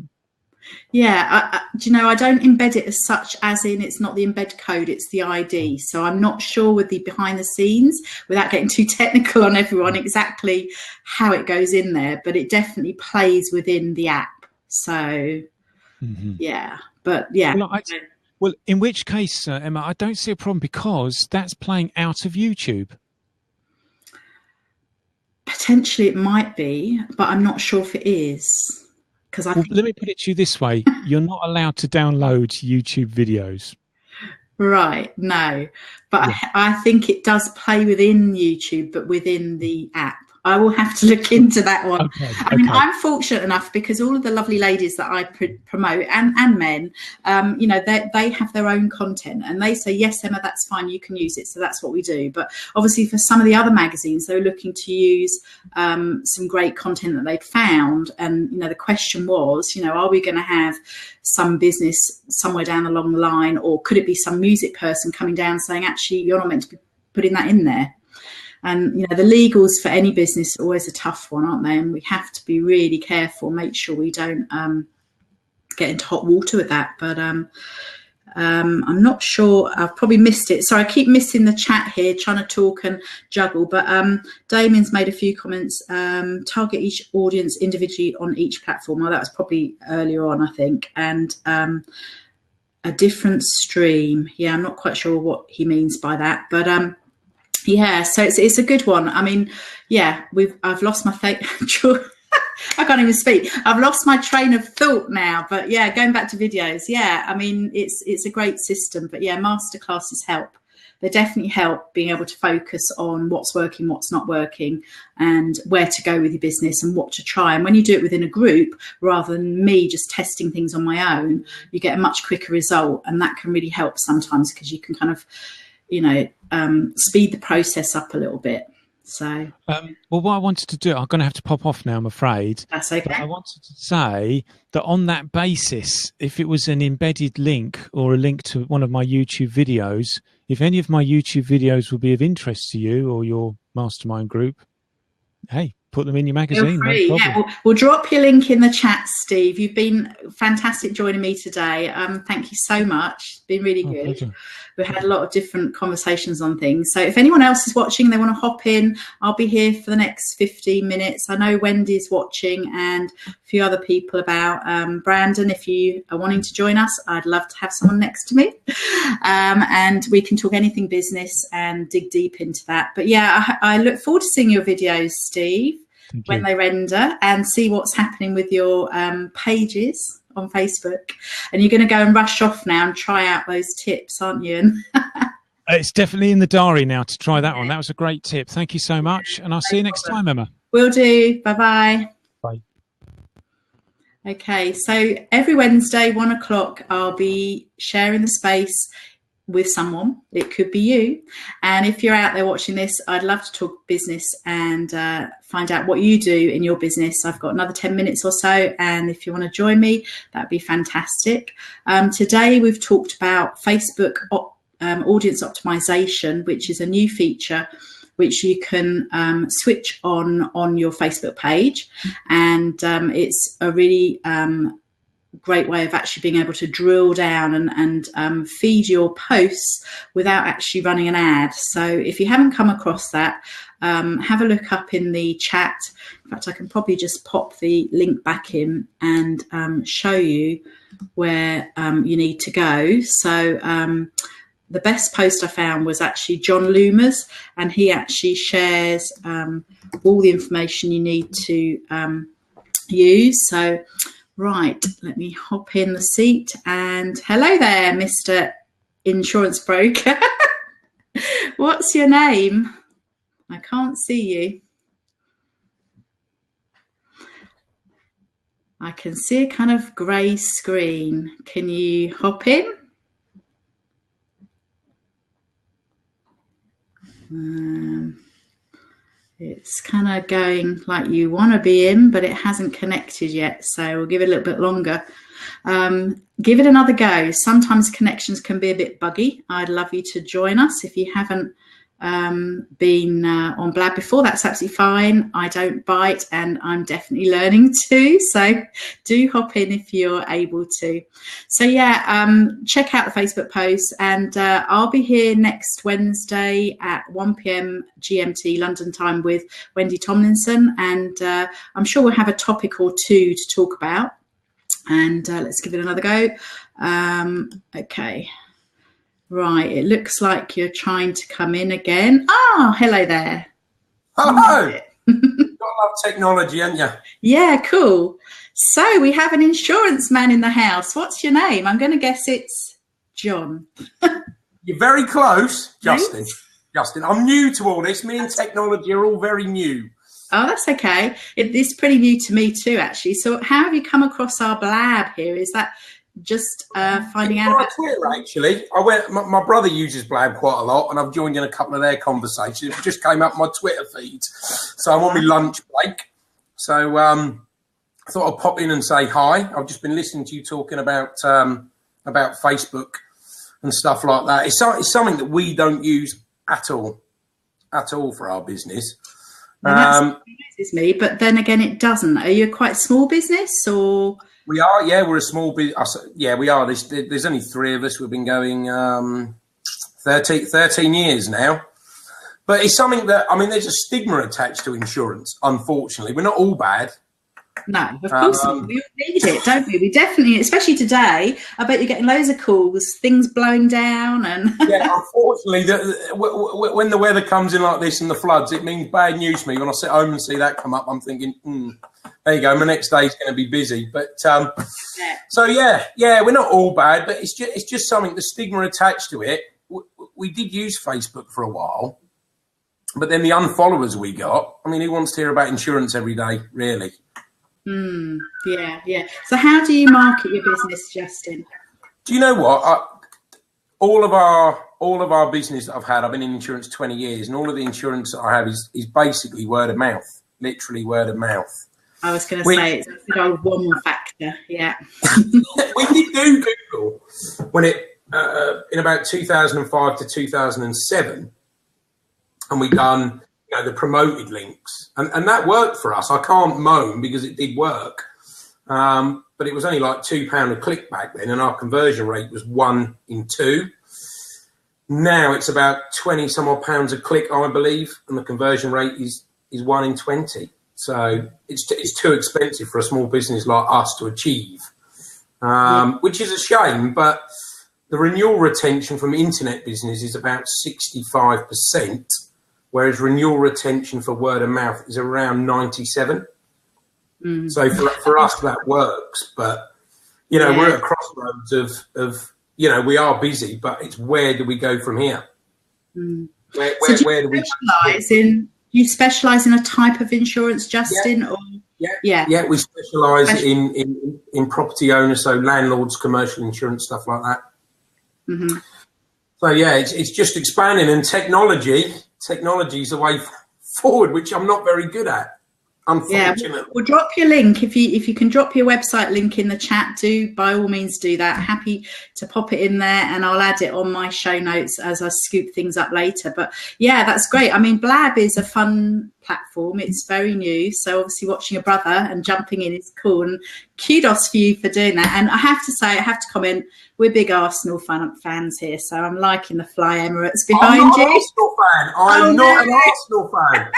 Yeah, I don't embed it as such, as in it's not the embed code, it's the ID. So I'm not sure with the behind the scenes, without getting too technical on everyone, exactly how it goes in there, but it definitely plays within the app. So, yeah, but yeah. Well, in which case, Emma, I don't see a problem because that's playing out of YouTube. Potentially it might be, but I'm not sure if it is. Let me put it to you this way. You're not allowed to download YouTube videos. Right, no. But yeah. I think it does play within YouTube, but within the app. I will have to look into that one. Okay, I mean, I'm fortunate enough because all of the lovely ladies that I promote and men, you know, they have their own content and they say, yes, Emma, that's fine, you can use it. So that's what we do. But obviously for some of the other magazines, they're looking to use some great content that they'd found. And, you know, the question was, you know, are we going to have some business somewhere down along the line, or could it be some music person coming down saying, actually, you're not meant to be putting that in there? And, you know, the legals for any business are always a tough one, aren't they? And we have to be really careful, make sure we don't get into hot water with that. But I'm not sure. I've probably missed it. Sorry, I keep missing the chat here, trying to talk and juggle. But Damien's made a few comments. Target each audience individually on each platform. Well, that was probably earlier on, I think. And a different stream. Yeah, I'm not quite sure what he means by that. But yeah, so it's a good one. I mean, yeah, I've lost my I can't even speak. I've lost my train of thought now. But yeah, going back to videos. Yeah, I mean, it's a great system. But yeah, masterclasses help. They definitely help being able to focus on what's working, what's not working, and where to go with your business and what to try. And when you do it within a group, rather than me just testing things on my own, you get a much quicker result. And that can really help sometimes because you can kind of, you know, speed the process up a little bit. So, well, what I wanted to do, I'm going to have to pop off now, I'm afraid. That's okay. But I wanted to say that on that basis, if it was an embedded link or a link to one of my YouTube videos, if any of my YouTube videos will be of interest to you or your mastermind group, hey, put them in your magazine. No problem. Yeah, we'll drop your link in the chat, Steve. You've been fantastic joining me today. Thank you so much. It's been really good. Pleasure. We've had a lot of different conversations on things. So if anyone else is watching, they want to hop in, I'll be here for the next 15 minutes. I know Wendy's watching and a few other people about. Brandon, if you are wanting to join us, I'd love to have someone next to me. And we can talk anything business and dig deep into that. But yeah, I look forward to seeing your videos, Steve, when they render, and see what's happening with your pages on Facebook. And you're going to go and rush off now and try out those tips, aren't you? It's definitely in the diary now to try that one. That was a great tip. Thank you so much. And I'll see you next time, Emma. Will do. Bye-bye. Bye. Okay, so every Wednesday, 1 o'clock, I'll be sharing the space with someone. It could be you. And if you're out there watching this, I'd love to talk business and find out what you do in your business. I've got another 10 minutes or so, and if you want to join me, that'd be fantastic. Today we've talked about Facebook audience optimization, which is a new feature which you can switch on your Facebook page, and it's a really great way of actually being able to drill down and feed your posts without actually running an ad. So if you haven't come across that, have a look up in the chat. In fact, I can probably just pop the link back in and show you where you need to go. So the best post I found was actually John Loomer's, and he actually shares all the information you need to use. So right, let me hop in the seat, and hello there, Mr. Insurance Broker. What's your name? I can't see you. I can see a kind of grey screen. Can you hop in? It's kind of going like you want to be in, but it hasn't connected yet. So we'll give it a little bit longer. Give it another go. Sometimes connections can be a bit buggy. I'd love you to join us. If you haven't been on Blab before, that's absolutely fine. I don't bite, and I'm definitely learning to. So do hop in if you're able to. So yeah, check out the Facebook post, and I'll be here next Wednesday at 1 p.m. GMT London time with Wendy Tomlinson, and I'm sure we'll have a topic or two to talk about. And let's give it another go. Okay. Right, it looks like you're trying to come in again. Oh, hello there. Hello. You've got to love technology, haven't you? Yeah, cool. So we have an insurance man in the house. What's your name? I'm going to guess it's John. You're very close, Justin. Thanks. Justin, I'm new to all this. Me and technology are all very new. Oh, that's okay. It's pretty new to me too, actually. So how have you come across our blab here? Is that just finding out about Twitter? Actually, my brother uses Blab quite a lot, and I've joined in a couple of their conversations. It just came up my Twitter feed, so I'm on my lunch break. So I thought I'd pop in and say hi. I've just been listening to you talking about Facebook and stuff like that. It's something that we don't use at all for our business. That surprises me, but then again, it doesn't. Are you a quite small business, or? We are, yeah. We're a small business. Yeah, we are. There's only 3 of us. We've been going 13 years now. But it's something that, I mean, there's a stigma attached to insurance, unfortunately. We're not all bad. No, of course not. We all need it, don't we? We definitely, especially today, I bet you're getting loads of calls, things blowing down. And yeah, unfortunately, when the weather comes in like this and the floods, it means bad news to me. When I sit home and see that come up, I'm thinking, there you go, my next day's going to be busy. But so yeah, we're not all bad, but it's just something, the stigma attached to it. We did use Facebook for a while, but then the unfollowers we got, I mean, who wants to hear about insurance every day, really? Yeah. So how do you market your business, Justin? Do you know what? All of our business that I've had, I've been in insurance 20 years, and all of the insurance that I have is basically word of mouth, literally word of mouth. I was going to say it's a good old one factor, yeah. We did do Google when in about 2005 to 2007, and we done the promoted links, and that worked for us. I can't moan because it did work, but it was only like £2 a click back then, and our conversion rate was 1 in 2. Now it's about 20 some odd pounds a click, I believe, and the conversion rate is 1 in 20. So it's too expensive for a small business like us to achieve, which is a shame. But the renewal retention from internet business is about 65%. Whereas renewal retention for word of mouth is around 97. So for us, that works. But, we're at a crossroads of we are busy, but it's where do we go from here? Where do we you specialise in a type of insurance, Justin? Yeah, we specialise in property owners, so landlords, commercial insurance, stuff like that. Mm-hmm. So, yeah, it's just expanding, and technology is the way forward, which I'm not very good at, unfortunately. Yeah, we'll drop your link. If you can drop your website link in the chat, do by all means do that. Happy to pop it in there, and I'll add it on my show notes as I scoop things up later. But yeah, that's great. I mean, Blab is a fun platform. It's very new, so obviously watching your brother and jumping in is cool, and kudos for you for doing that. And I have to comment, we're big Arsenal fans here, so I'm liking the Fly Emirates behind you. I'm not an Arsenal fan. I'm not an Arsenal fan.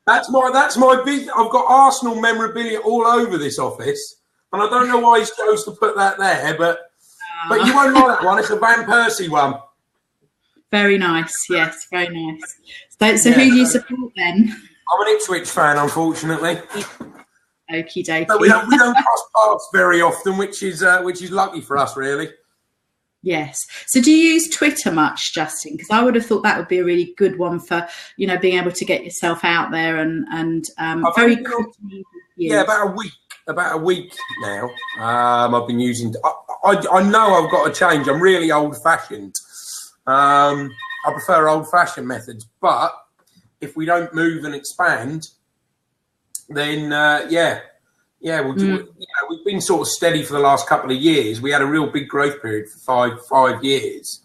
That's my big. I've got Arsenal memorabilia all over this office, and I don't know why he chose to put that there, but you won't like that one. It's a Van Persie one. Very nice. Yes, very nice. So who do you support then? I'm an Ipswich fan, unfortunately. Okie dokie. So we don't cross paths very often, which is lucky for us, really. Yes. So do you use Twitter much, Justin? Because I would have thought that would be a really good one for, being able to get yourself out there and very quickly. Yeah, about a week now. I've been using. I know I've got to change. I'm really old-fashioned. I prefer old-fashioned methods, but if we don't move and expand, then we've been sort of steady for the last couple of years. We had a real big growth period for five years,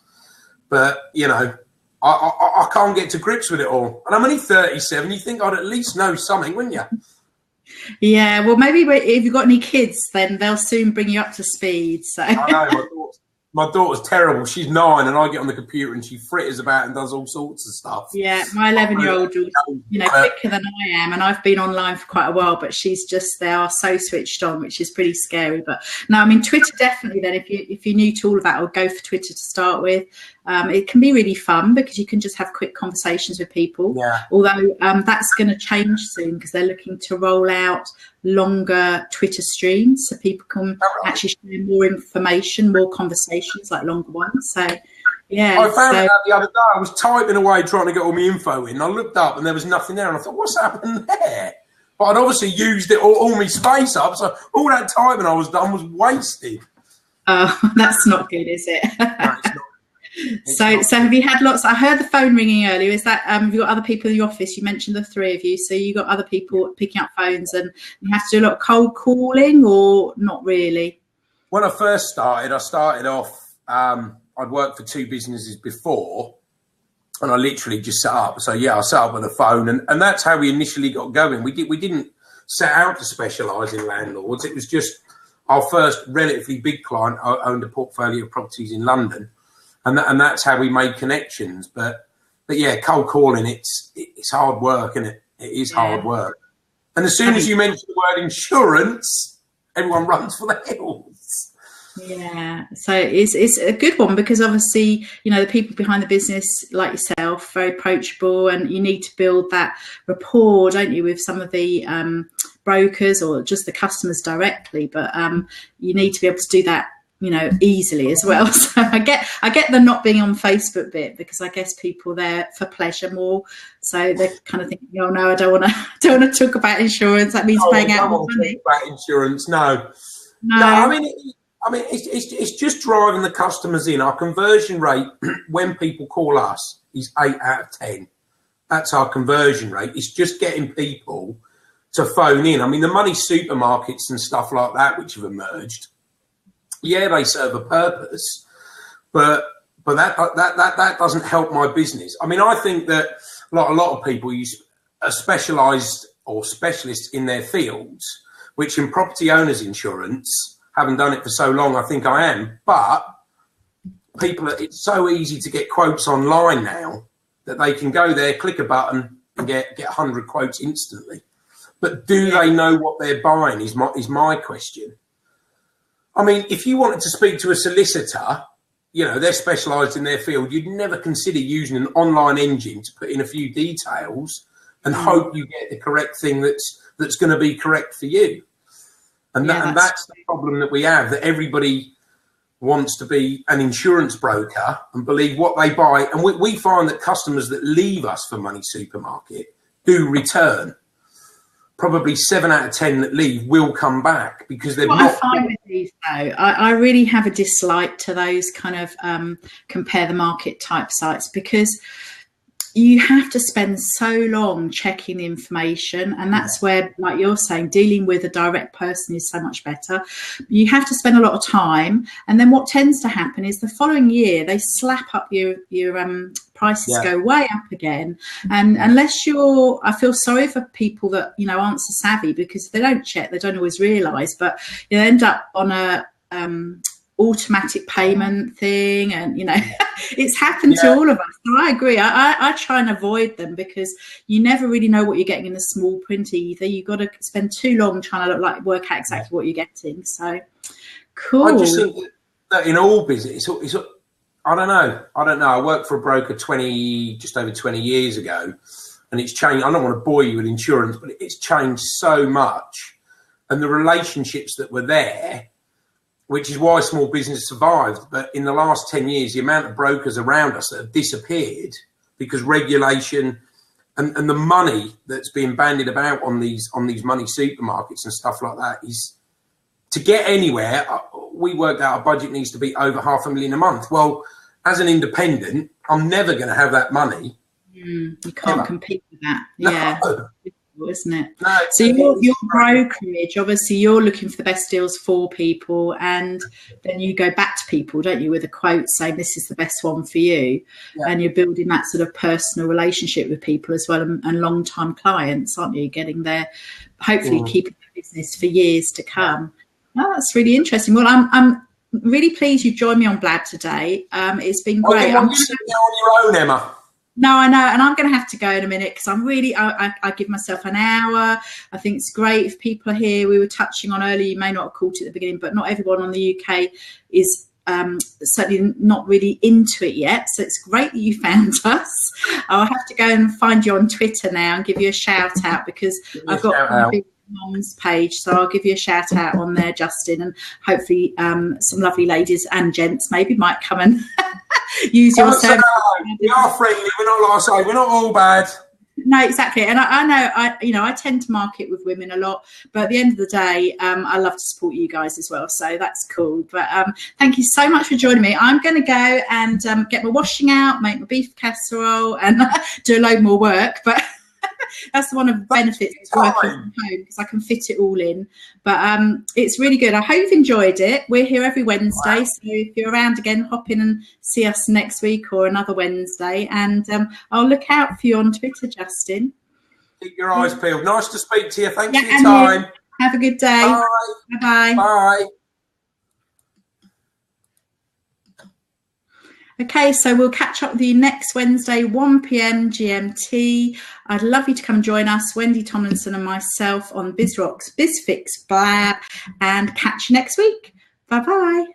but I can't get to grips with it all. And I'm only 37. You think I'd at least know something, wouldn't you? Yeah. Well, maybe if you've got any kids, then they'll soon bring you up to speed. So I know my daughter's terrible. She's 9, and I get on the computer and she fritters about and does all sorts of stuff. Yeah, my 11-year-old daughter, quicker than I am, and I've been online for quite a while, but they are so switched on, which is pretty scary. But no, I mean, Twitter definitely. Then, if you're new to all of that, I'll go for Twitter to start with. It can be really fun because you can just have quick conversations with people. Yeah. Although that's going to change soon because they're looking to roll out longer Twitter streams so people can actually share more information, more conversations, like longer ones. So Yeah, I found it out the other day. I was typing away trying to get all my info in. I looked up and there was nothing there, and I thought, what's happened there? But I'd obviously used it all my space up, so all that typing I was done was wasted. Oh, that's not good, is it? No, it's not. So have you had lots? I heard the phone ringing earlier. Is that have you got other people in your office? You mentioned the three of you, so you got other people picking up phones, and you have to do a lot of cold calling, or not really? When I first started, I started off. I'd worked for two businesses before, and I literally just set up. So yeah, I set up with a phone, and that's how we initially got going. We didn't set out to specialise in landlords. It was just our first relatively big client owned a portfolio of properties in London, and that's how we made connections. But yeah, cold calling, it's hard work, and it is hard work. And as soon as you mention the word insurance, everyone runs for the hills. Yeah, so it's a good one, because obviously, you know, the people behind the business, like yourself, very approachable, and you need to build that rapport, don't you, with some of the brokers or just the customers directly. But you need to be able to do that, you know, easily as well. So I get the not being on Facebook bit, because I guess people are there for pleasure more. So they're kind of thinking, oh no, I don't want to talk about insurance. That means paying out more money. About insurance, no. I mean, it's just driving the customers in. Our conversion rate when people call us is 8 out of 10. That's our conversion rate. It's just getting people to phone in. I mean, the money supermarkets and stuff like that, which have emerged, yeah, they serve a purpose, but that doesn't help my business. I mean, I think that a lot of people are specialised or specialists in their fields, which in property owners insurance. Haven't done it for so long, I think I am. But it's so easy to get quotes online now that they can go there, click a button, and get 100 quotes instantly. But do they know what they're buying is my question. I mean, if you wanted to speak to a solicitor, you know, they're specialised in their field, you'd never consider using an online engine to put in a few details and hope you get the correct thing that's going to be correct for you. And that's the problem that we have, that everybody wants to be an insurance broker and believe what they buy. And we find that customers that leave us for Money Supermarket do return. Probably 7 out of 10 that leave will come back, because they've not. I find with these, though, I really have a dislike to those kind of compare the market type sites, because you have to spend so long checking the information, and that's where, like you're saying, dealing with a direct person is so much better. You have to spend a lot of time, and then what tends to happen is the following year they slap up your prices go way up again. And unless I feel sorry for people that, you know, aren't so savvy, because if they don't check, they don't always realise, but you end up on a automatic payment thing, and you know, it's happened to all of us. So I agree. I try and avoid them, because you never really know what you're getting in the small print either. You've got to spend too long trying to work out exactly what you're getting. So cool. I just think that in all business, I don't know. I worked for a broker just over 20 years ago, and it's changed. I don't want to bore you with insurance, but it's changed so much, and the relationships that were there, which is why small business survived. But in the last 10 years, the amount of brokers around us that have disappeared because regulation and the money that's being bandied about on these money supermarkets and stuff like that is, to get anywhere, we worked out our budget needs to be over $500,000 a month. Well, as an independent, I'm never going to have that money. You can't compete with that. No. Yeah. Isn't it? No, so your brokerage, obviously you're looking for the best deals for people, and then you go back to people, don't you, with a quote saying this is the best one for you, and you're building that sort of personal relationship with people as well, and long-time clients, aren't you, getting there, hopefully keeping the business for years to come. Oh, that's really interesting. Well, I'm really pleased you've joined me on Blab today. It's been great. I'm just on your own, Emma. No, I know, and I'm going to have to go in a minute, because I'm really, I give myself an hour. I think it's great if people are here. We were touching on earlier, you may not have caught it at the beginning, but not everyone on the UK is certainly not really into it yet. So it's great that you found us. I'll have to go and find you on Twitter now and give you a shout out, because I've got a big Mom's page, so I'll give you a shout out on there, Justin, and hopefully some lovely ladies and gents maybe might come and use your service. We are friendly. We're not, like I say, we're not all bad. No, exactly. And I know, I tend to market with women a lot, but at the end of the day, I love to support you guys as well. So that's cool. But thank you so much for joining me. I'm going to go and get my washing out, make my beef casserole and do a load more work. But that's one of the benefits of working from home, because I can fit it all in. But it's really good. I hope you've enjoyed it. We're here every Wednesday. So if you're around again, hop in and see us next week or another Wednesday. And I'll look out for you on Twitter, Justin. Keep your eyes peeled. Nice to speak to you. Thanks for your time. Have a good day. Bye. Bye-bye. Bye. Okay, so we'll catch up with you next Wednesday, 1 p.m. GMT. I'd love you to come and join us, Wendy Tomlinson and myself, on BizRock's BizFix Blab, and catch you next week. Bye-bye.